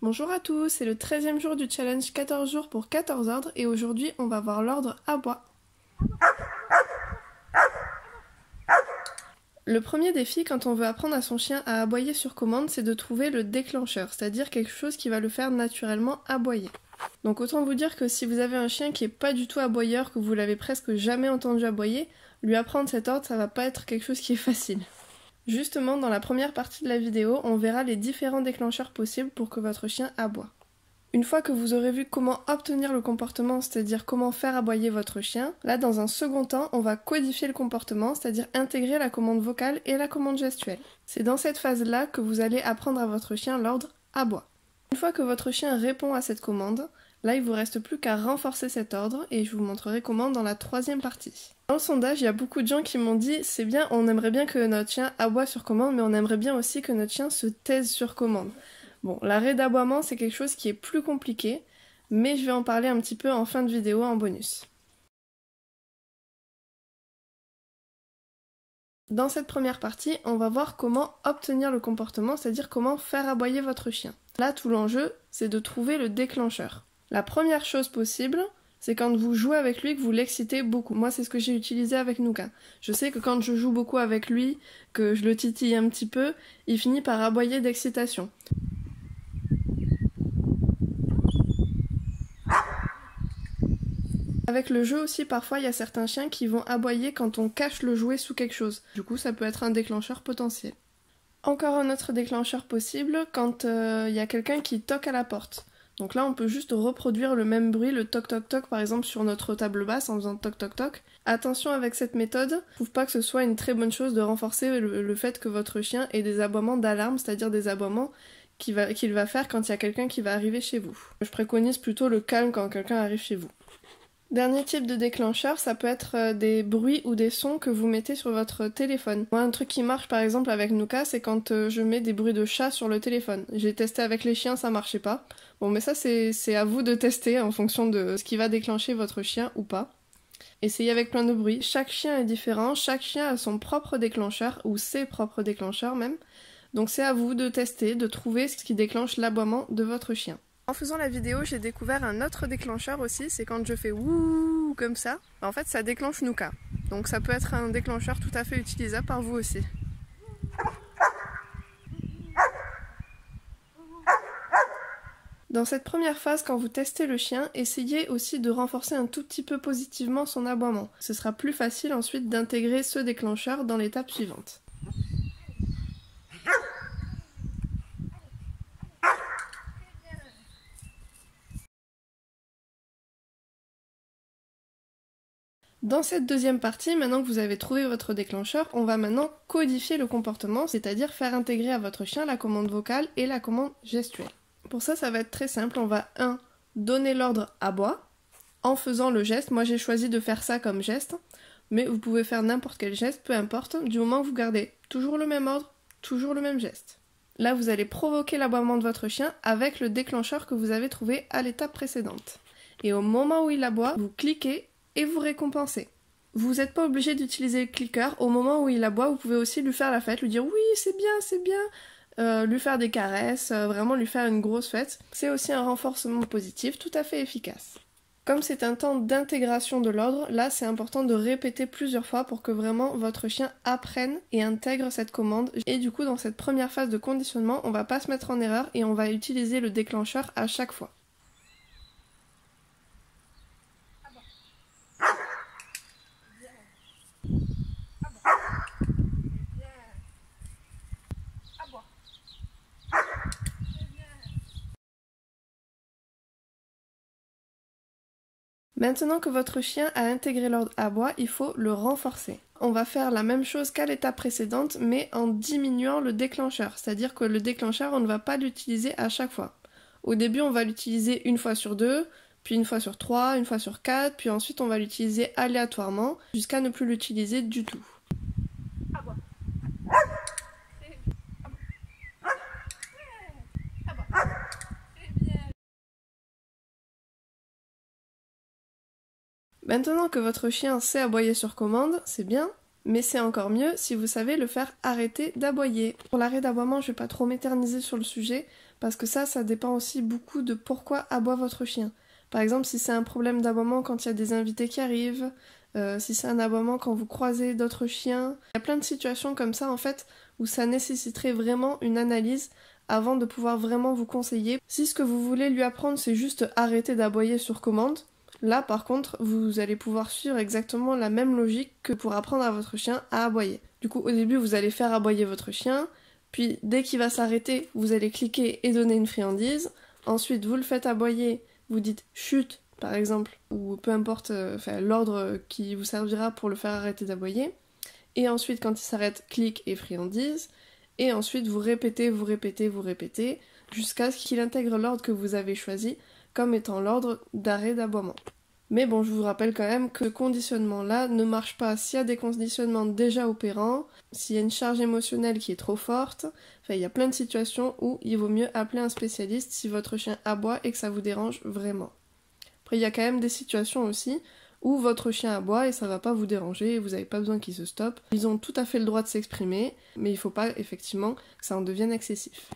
Bonjour à tous, c'est le 13e jour du challenge 14 jours pour 14 ordres et aujourd'hui on va voir l'ordre aboie. Le premier défi quand on veut apprendre à son chien à aboyer sur commande, c'est de trouver le déclencheur, c'est-à-dire quelque chose qui va le faire naturellement aboyer. Donc autant vous dire que si vous avez un chien qui est pas du tout aboyeur, que vous l'avez presque jamais entendu aboyer, lui apprendre cet ordre ça va pas être quelque chose qui est facile. Justement, dans la première partie de la vidéo, on verra les différents déclencheurs possibles pour que votre chien aboie. Une fois que vous aurez vu comment obtenir le comportement, c'est-à-dire comment faire aboyer votre chien, là dans un second temps, on va codifier le comportement, c'est-à-dire intégrer la commande vocale et la commande gestuelle. C'est dans cette phase-là que vous allez apprendre à votre chien l'ordre aboie. Une fois que votre chien répond à cette commande, là il vous reste plus qu'à renforcer cet ordre et je vous montrerai comment dans la troisième partie. Dans le sondage, il y a beaucoup de gens qui m'ont dit « c'est bien, on aimerait bien que notre chien aboie sur commande, mais on aimerait bien aussi que notre chien se taise sur commande ». Bon, l'arrêt d'aboiement c'est quelque chose qui est plus compliqué, mais je vais en parler un petit peu en fin de vidéo en bonus. Dans cette première partie, on va voir comment obtenir le comportement, c'est-à-dire comment faire aboyer votre chien. Là, tout l'enjeu, c'est de trouver le déclencheur. La première chose possible, c'est quand vous jouez avec lui que vous l'excitez beaucoup. Moi, c'est ce que j'ai utilisé avec Nuka. Je sais que quand je joue beaucoup avec lui, que je le titille un petit peu, il finit par aboyer d'excitation. Avec le jeu aussi, parfois, il y a certains chiens qui vont aboyer quand on cache le jouet sous quelque chose. Du coup, ça peut être un déclencheur potentiel. Encore un autre déclencheur possible quand il y a quelqu'un qui toque à la porte. Donc là, on peut juste reproduire le même bruit, le toc toc toc, par exemple sur notre table basse en faisant toc toc toc. Attention avec cette méthode, je trouve pas que ce soit une très bonne chose de renforcer le fait que votre chien ait des aboiements d'alarme, c'est-à-dire des aboiements qu'il va faire quand il y a quelqu'un qui va arriver chez vous. Je préconise plutôt le calme quand quelqu'un arrive chez vous. Dernier type de déclencheur, ça peut être des bruits ou des sons que vous mettez sur votre téléphone. Moi, un truc qui marche par exemple avec Nuka, c'est quand je mets des bruits de chat sur le téléphone. J'ai testé avec les chiens, ça marchait pas. Bon, mais ça c'est à vous de tester en fonction de ce qui va déclencher votre chien ou pas. Essayez avec plein de bruits. Chaque chien est différent, chaque chien a son propre déclencheur, ou ses propres déclencheurs même. Donc c'est à vous de tester, de trouver ce qui déclenche l'aboiement de votre chien. En faisant la vidéo, j'ai découvert un autre déclencheur aussi, c'est quand je fais wouh comme ça. En fait, ça déclenche Nuka. Donc ça peut être un déclencheur tout à fait utilisable par vous aussi. Dans cette première phase, quand vous testez le chien, essayez aussi de renforcer un tout petit peu positivement son aboiement. Ce sera plus facile ensuite d'intégrer ce déclencheur dans l'étape suivante. Dans cette deuxième partie, maintenant que vous avez trouvé votre déclencheur, on va maintenant codifier le comportement, c'est-à-dire faire intégrer à votre chien la commande vocale et la commande gestuelle. Pour ça, ça va être très simple, on va donner l'ordre aboie, en faisant le geste. Moi j'ai choisi de faire ça comme geste, mais vous pouvez faire n'importe quel geste, peu importe, du moment que vous gardez toujours le même ordre, toujours le même geste. Là vous allez provoquer l'aboiement de votre chien avec le déclencheur que vous avez trouvé à l'étape précédente. Et au moment où il aboie, vous cliquez et vous récompensez. Vous n'êtes pas obligé d'utiliser le clicker. Au moment où il aboie, vous pouvez aussi lui faire la fête, lui dire oui c'est bien, lui faire des caresses, vraiment lui faire une grosse fête. C'est aussi un renforcement positif tout à fait efficace. Comme c'est un temps d'intégration de l'ordre, là c'est important de répéter plusieurs fois pour que vraiment votre chien apprenne et intègre cette commande. Et du coup dans cette première phase de conditionnement, on va pas se mettre en erreur et on va utiliser le déclencheur à chaque fois. Maintenant que votre chien a intégré l'ordre aboie, il faut le renforcer. On va faire la même chose qu'à l'étape précédente, mais en diminuant le déclencheur. C'est-à-dire que le déclencheur, on ne va pas l'utiliser à chaque fois. Au début, on va l'utiliser une fois sur 2, puis une fois sur 3, une fois sur 4, puis ensuite on va l'utiliser aléatoirement, jusqu'à ne plus l'utiliser du tout. Maintenant que votre chien sait aboyer sur commande, c'est bien, mais c'est encore mieux si vous savez le faire arrêter d'aboyer. Pour l'arrêt d'aboiement, je ne vais pas trop m'éterniser sur le sujet, Parce que ça dépend aussi beaucoup de pourquoi aboie votre chien. Par exemple, si c'est un problème d'aboiement quand il y a des invités qui arrivent, si c'est un aboiement quand vous croisez d'autres chiens. Il y a plein de situations comme ça en fait où ça nécessiterait vraiment une analyse avant de pouvoir vraiment vous conseiller. Si ce que vous voulez lui apprendre c'est juste arrêter d'aboyer sur commande, là par contre vous allez pouvoir suivre exactement la même logique que pour apprendre à votre chien à aboyer. Du coup au début vous allez faire aboyer votre chien, puis dès qu'il va s'arrêter vous allez cliquer et donner une friandise, ensuite vous le faites aboyer, vous dites chut par exemple, ou peu importe l'ordre qui vous servira pour le faire arrêter d'aboyer, et ensuite quand il s'arrête, clic et friandise, et ensuite vous répétez, jusqu'à ce qu'il intègre l'ordre que vous avez choisi comme étant l'ordre d'arrêt d'aboiement. Mais bon, je vous rappelle quand même que ce conditionnement-là ne marche pas s'il y a des conditionnements déjà opérants, s'il y a une charge émotionnelle qui est trop forte, il y a plein de situations où il vaut mieux appeler un spécialiste si votre chien aboie et que ça vous dérange vraiment. Après, il y a quand même des situations aussi où votre chien aboie et ça va pas vous déranger et vous n'avez pas besoin qu'il se stoppe. Ils ont tout à fait le droit de s'exprimer, mais il faut pas effectivement que ça en devienne excessif.